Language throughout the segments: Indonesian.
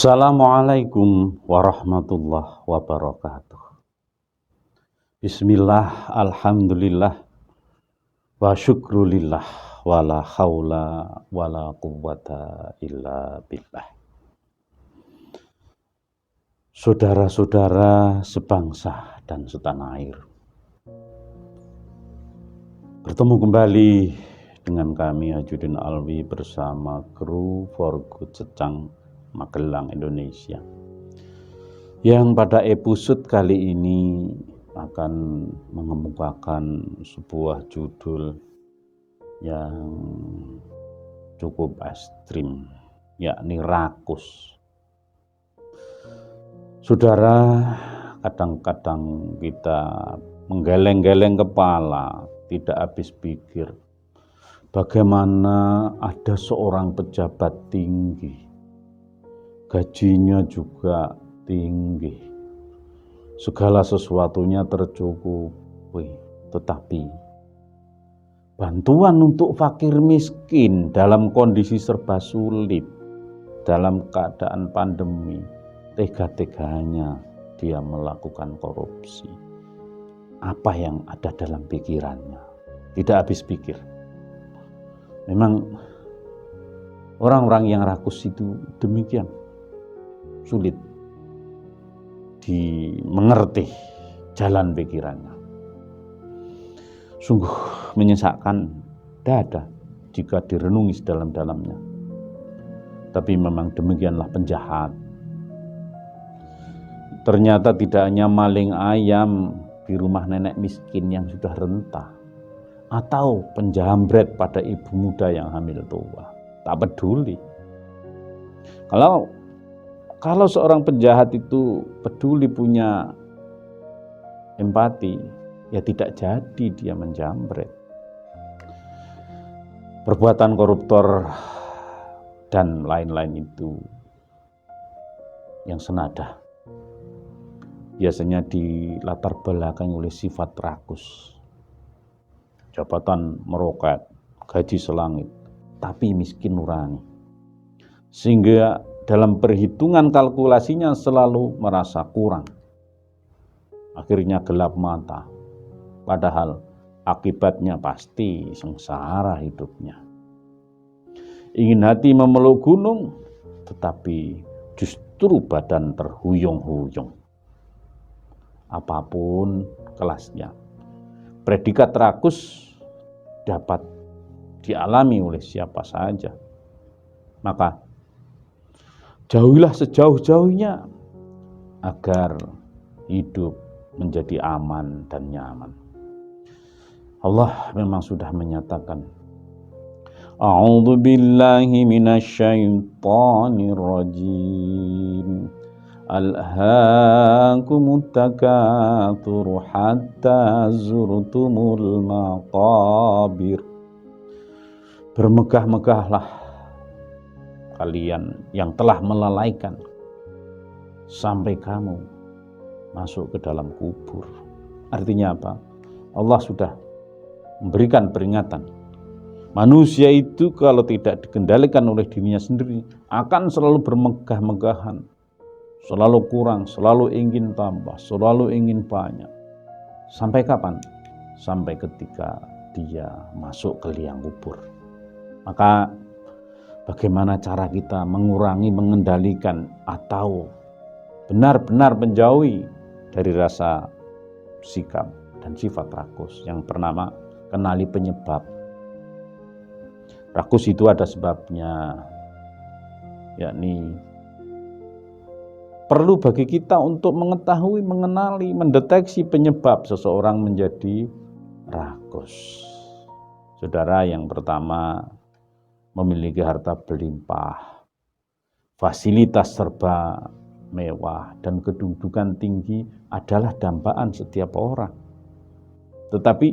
Assalamualaikum warahmatullahi wabarakatuh. Bismillah, alhamdulillah, wa syukrulillah, wa la hawla wa la quwwata illa billah. Saudara-saudara sebangsa dan setanah air, bertemu kembali dengan kami Hajuddin Alwi bersama kru For Good Secang Magelang, Indonesia, yang pada episode kali ini akan mengemukakan sebuah judul yang cukup ekstrim, yakni rakus. Saudara, kadang-kadang kita menggeleng-geleng kepala, tidak habis pikir bagaimana ada seorang pejabat tinggi, gajinya juga tinggi, segala sesuatunya tercukupi, tetapi bantuan untuk fakir miskin dalam kondisi serba sulit, dalam keadaan pandemi, tega-teganya dia melakukan korupsi. Apa yang ada dalam pikirannya? Tidak habis pikir. Memang orang-orang yang rakus itu demikian sulit dimengerti jalan pikirannya. Sungguh menyesakkan dada jika direnungi sedalam-dalamnya. Tapi memang demikianlah penjahat. Ternyata tidak hanya maling ayam di rumah nenek miskin yang sudah renta, atau penjamret pada ibu muda yang hamil tua. Tak peduli. Kalau seorang penjahat itu peduli, punya empati, ya tidak jadi dia menjamret. Perbuatan koruptor dan lain-lain itu yang senada biasanya dilatar belakangi oleh sifat rakus. Jabatan meroket, gaji selangit, tapi miskin nurani. Sehingga dalam perhitungan kalkulasinya selalu merasa kurang. Akhirnya gelap mata. Padahal akibatnya pasti sengsara hidupnya. Ingin hati memeluk gunung, tetapi justru badan terhuyung-huyung. Apapun kelasnya, predikat rakus dapat dialami oleh siapa saja. Maka jauhilah sejauh-jauhnya agar hidup menjadi aman dan nyaman. Allah memang sudah menyatakan, A'udzu billahi minasyaitonir rajim. Alhaakumut takatsur hatta zurtumul maqabir. Bermegah-megahlah kalian yang telah melalaikan sampai kamu masuk ke dalam kubur. Artinya apa? Allah sudah memberikan peringatan. Manusia itu kalau tidak dikendalikan oleh dirinya sendiri akan selalu bermegah-megahan, selalu kurang, selalu ingin tambah, selalu ingin banyak. Sampai kapan? Sampai ketika dia masuk ke liang kubur. Maka bagaimana cara kita mengurangi, mengendalikan, atau benar-benar menjauhi dari rasa sikap dan sifat rakus? Yang pertama, kenali penyebab. Rakus itu ada sebabnya, yakni perlu bagi kita untuk mengetahui, mengenali, mendeteksi penyebab seseorang menjadi rakus. Saudara, yang pertama, memiliki harta berlimpah, fasilitas serba mewah, dan kedudukan tinggi adalah dambaan setiap orang. Tetapi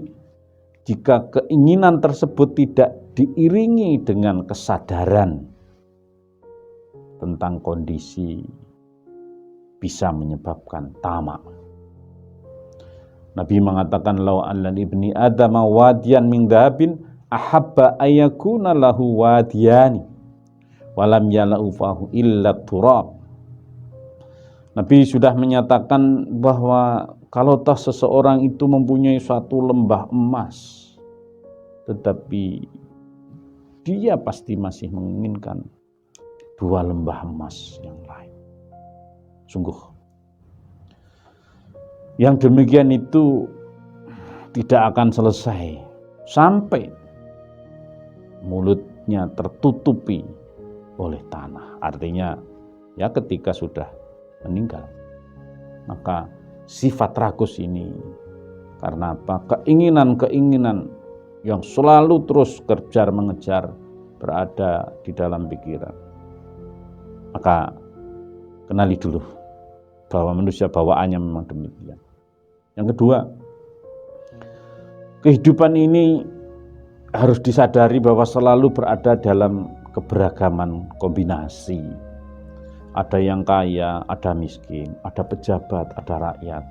jika keinginan tersebut tidak diiringi dengan kesadaran tentang kondisi, bisa menyebabkan tamak. Nabi mengatakan, "Lau anna ibni Adam wadiyan min dhahabin ahabba ayakuna lahu wadiyani walam yalau fahu illa turab Nabi sudah menyatakan bahwa kalau toh seseorang itu mempunyai suatu lembah emas, tetapi dia pasti masih menginginkan 2 lembah emas yang lain. Sungguh, yang demikian itu tidak akan selesai sampai mulutnya tertutupi oleh tanah. Artinya, ya ketika sudah meninggal. Maka sifat rakus ini karena apa? Keinginan-keinginan yang selalu terus kejar mengejar berada di dalam pikiran. Maka kenali dulu bahwa manusia bawaannya memang demikian. Yang kedua, kehidupan ini harus disadari bahwa selalu berada dalam keberagaman kombinasi. Ada yang kaya, ada miskin, ada pejabat, ada rakyat,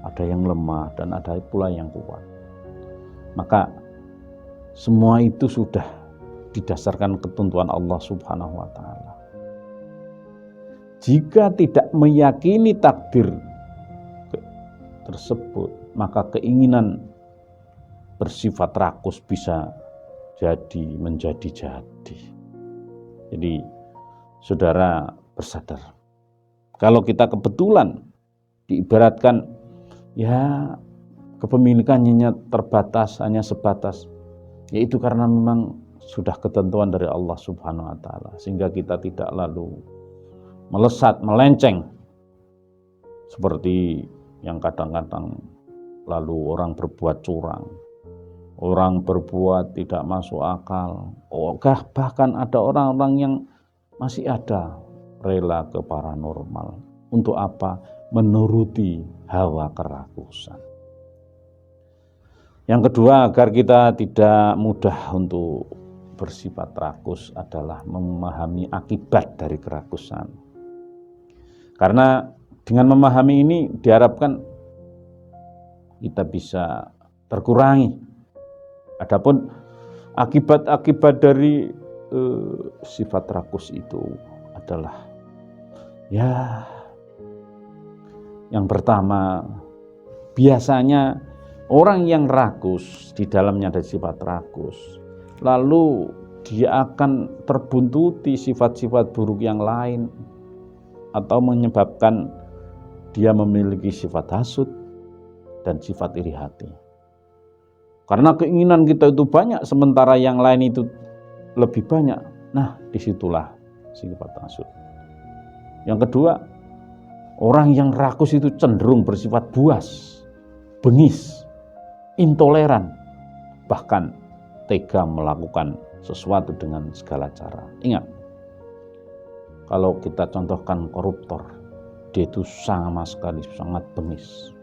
ada yang lemah, dan ada pula yang kuat. Maka semua itu sudah didasarkan ketentuan Allah Subhanahu wa Ta'ala. Jika tidak meyakini takdir tersebut, maka keinginan bersifat rakus bisa menjadi jadi. Jadi saudara bersadar, kalau kita kebetulan diibaratkan ya kepemilikannya terbatas, hanya sebatas, yaitu karena memang sudah ketentuan dari Allah Subhanahu wa Ta'ala, sehingga kita tidak lalu melesat, melenceng seperti yang kadang-kadang lalu orang berbuat curang, orang berbuat tidak masuk akal, bahkan ada orang-orang yang masih ada rela ke paranormal. Untuk apa? Menuruti hawa kerakusan. Yang kedua, agar kita tidak mudah untuk bersifat rakus adalah memahami akibat dari kerakusan. Karena dengan memahami ini diharapkan kita bisa terkurangi. Adapun akibat-akibat dari sifat rakus itu adalah ya yang pertama, biasanya orang yang rakus, di dalamnya ada sifat rakus, lalu dia akan terbuntuti sifat-sifat buruk yang lain, atau menyebabkan dia memiliki sifat hasud dan sifat iri hati. Karena keinginan kita itu banyak, sementara yang lain itu lebih banyak. Nah, disitulah sifat hasud. Yang kedua, orang yang rakus itu cenderung bersifat buas, bengis, intoleran, bahkan tega melakukan sesuatu dengan segala cara. Ingat, kalau kita contohkan koruptor, dia itu sama sekali sangat bengis.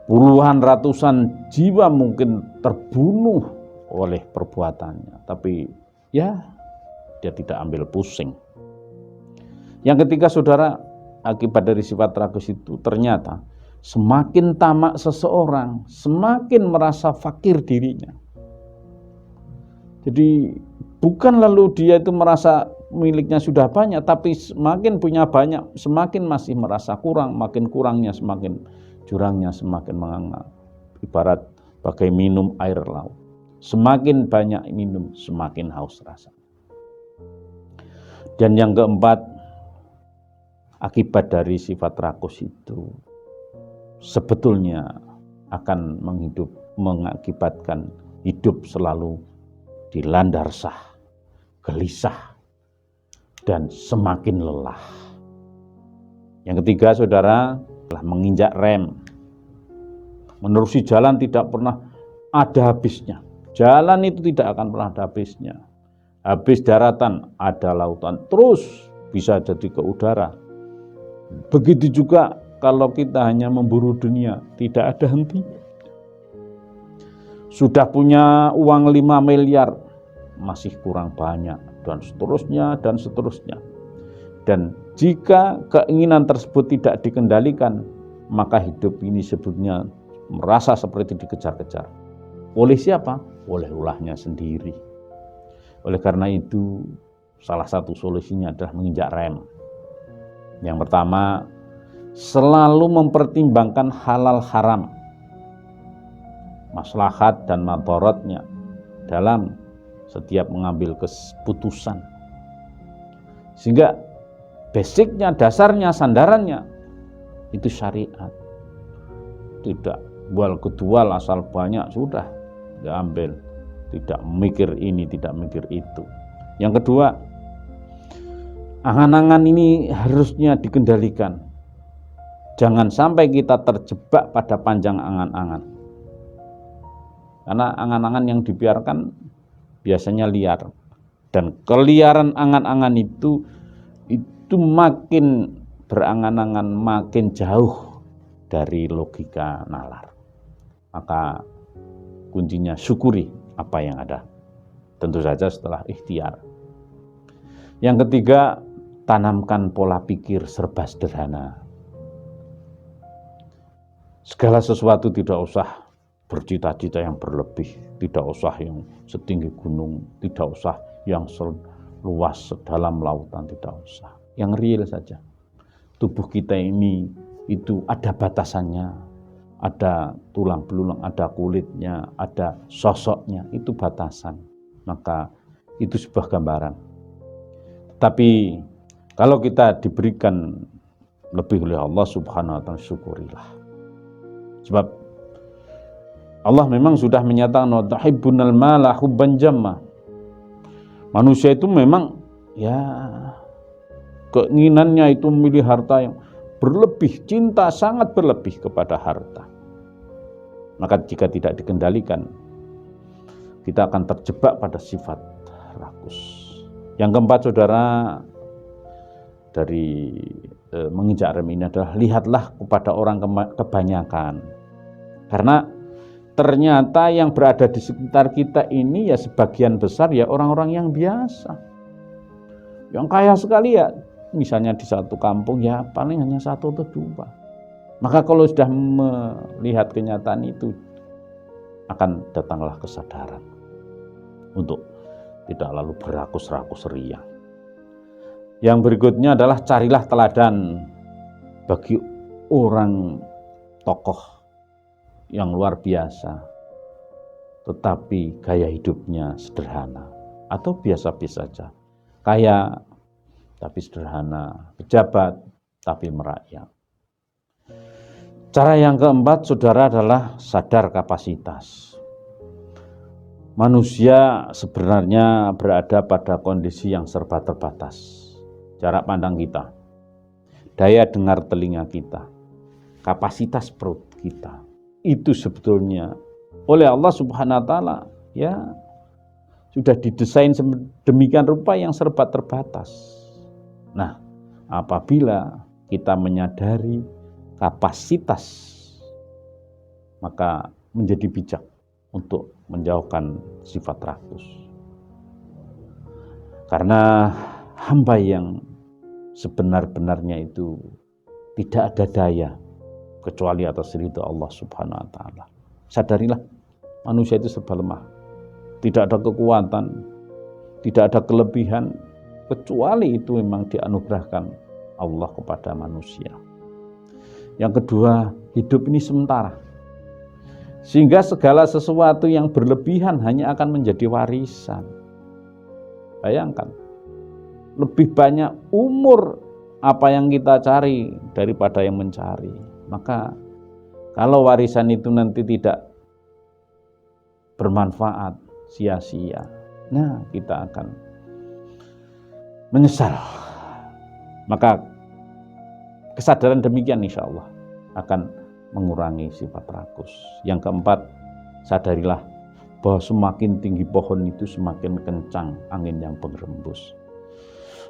Puluhan ratusan jiwa mungkin terbunuh oleh perbuatannya, tapi ya dia tidak ambil pusing. Yang ketiga, saudara, akibat dari sifat rakus itu ternyata semakin tamak seseorang, semakin merasa fakir dirinya. Jadi bukan lalu dia itu merasa miliknya sudah banyak, tapi semakin punya banyak, semakin masih merasa kurang, makin kurangnya semakin jurangnya semakin menganga. Ibarat bagai minum air laut. Semakin banyak minum, semakin haus rasa. Dan yang keempat, akibat dari sifat rakus itu sebetulnya akan mengakibatkan hidup selalu dilandar sah, gelisah, dan semakin lelah. Yang ketiga, saudara, telah menginjak rem. Menerusi jalan tidak pernah ada habisnya. Jalan itu tidak akan pernah ada habisnya. Habis daratan, ada lautan. Terus bisa jadi ke udara. Begitu juga kalau kita hanya memburu dunia, tidak ada hentinya. Sudah punya uang 5 miliar, masih kurang banyak, dan seterusnya, dan seterusnya. Dan jika keinginan tersebut tidak dikendalikan, maka hidup ini sebetulnya merasa seperti dikejar-kejar. Oleh siapa? Oleh ulahnya sendiri. Oleh karena itu, salah satu solusinya adalah menginjak rem. Yang pertama, selalu mempertimbangkan halal haram, maslahat dan madaratnya dalam setiap mengambil keputusan. Sehingga basicnya, dasarnya, sandarannya itu syariat. Tidak bual kedual asal banyak sudah diambil, tidak mikir ini, tidak mikir itu. Yang kedua, angan-angan ini harusnya dikendalikan. Jangan sampai kita terjebak pada panjang angan-angan. Karena angan-angan yang dibiarkan biasanya liar. Dan keliaran angan-angan itu makin berangan-angan, makin jauh dari logika nalar. Maka kuncinya syukuri apa yang ada. Tentu saja setelah ikhtiar. Yang ketiga, tanamkan pola pikir serba sederhana. Segala sesuatu tidak usah bercita-cita yang berlebih, tidak usah yang setinggi gunung, tidak usah yang seluas sedalam lautan, tidak usah. Yang real saja. Tubuh kita ini itu ada batasannya, ada tulang belulang, ada kulitnya, ada sosoknya, itu batasan. Maka itu sebuah gambaran. Tapi kalau kita diberikan lebih oleh Allah Subhanahu wa ta'ala, syukurilah. Sebab Allah memang sudah menyatakan wa tuhibbunal mala hubban jamma. Manusia itu memang ya keinginannya itu memilih harta yang berlebih, cinta sangat berlebih kepada harta. Maka jika tidak dikendalikan, kita akan terjebak pada sifat rakus. Yang keempat, saudara, dari menginjak rem ini adalah lihatlah kepada orang kebanyakan. Karena ternyata yang berada di sekitar kita ini ya sebagian besar ya orang-orang yang biasa. Yang kaya sekali ya, misalnya di satu kampung ya paling hanya satu atau dua. Maka kalau sudah melihat kenyataan itu, akan datanglah kesadaran untuk tidak lalu berakus-rakus ria. Yang berikutnya adalah carilah teladan bagi orang tokoh yang luar biasa, tetapi gaya hidupnya sederhana atau biasa-biasa saja. Kaya tapi sederhana, pejabat tapi merakyat. Cara yang keempat, saudara, adalah sadar kapasitas. Manusia sebenarnya berada pada kondisi yang serba terbatas. Jarak pandang kita, daya dengar telinga kita, kapasitas perut kita, itu sebetulnya oleh Allah Subhanahu wa ta'ala ya sudah didesain sedemikian rupa yang serba terbatas. Nah, apabila kita menyadari kapasitas, maka menjadi bijak untuk menjauhkan sifat rakus. Karena hamba yang sebenar-benarnya itu tidak ada daya kecuali atas ridha Allah Subhanahu wa ta'ala. Sadarilah, manusia itu serba lemah. Tidak ada kekuatan, tidak ada kelebihan, kecuali itu memang dianugerahkan Allah kepada manusia. Yang kedua, hidup ini sementara. Sehingga segala sesuatu yang berlebihan hanya akan menjadi warisan. Bayangkan, lebih banyak umur apa yang kita cari daripada yang mencari. Maka kalau warisan itu nanti tidak bermanfaat, sia-sia, nah kita akan menyesal. Maka kesadaran demikian insya Allah akan mengurangi sifat rakus. Yang keempat, sadarilah bahwa semakin tinggi pohon itu semakin kencang angin yang berembus.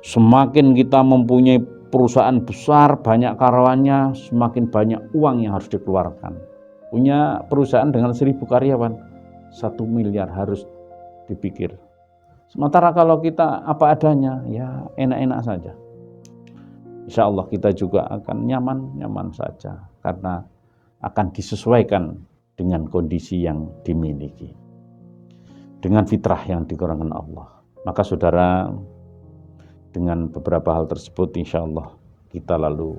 Semakin kita mempunyai perusahaan besar, banyak karyawannya, semakin banyak uang yang harus dikeluarkan. Punya perusahaan dengan 1.000 karyawan, 1 miliar harus dipikir. Sementara kalau kita apa adanya, ya enak-enak saja. Insya Allah kita juga akan nyaman-nyaman saja, karena akan disesuaikan dengan kondisi yang dimiliki, dengan fitrah yang dikurangkan Allah. Maka saudara, dengan beberapa hal tersebut insya Allah kita lalu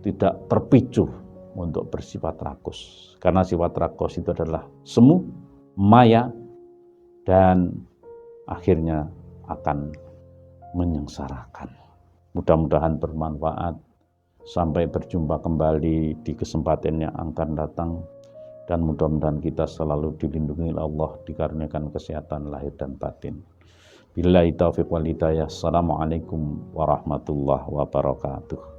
tidak terpicu untuk bersifat rakus. Karena sifat rakus itu adalah semu, maya, dan akhirnya akan menyengsarakan. Mudah-mudahan bermanfaat. Sampai berjumpa kembali di kesempatan yang akan datang. Dan mudah-mudahan kita selalu dilindungi oleh Allah, dikarenakan kesehatan lahir dan batin. Billahi taufiq wal hidayah. Assalamualaikum warahmatullahi wabarakatuh.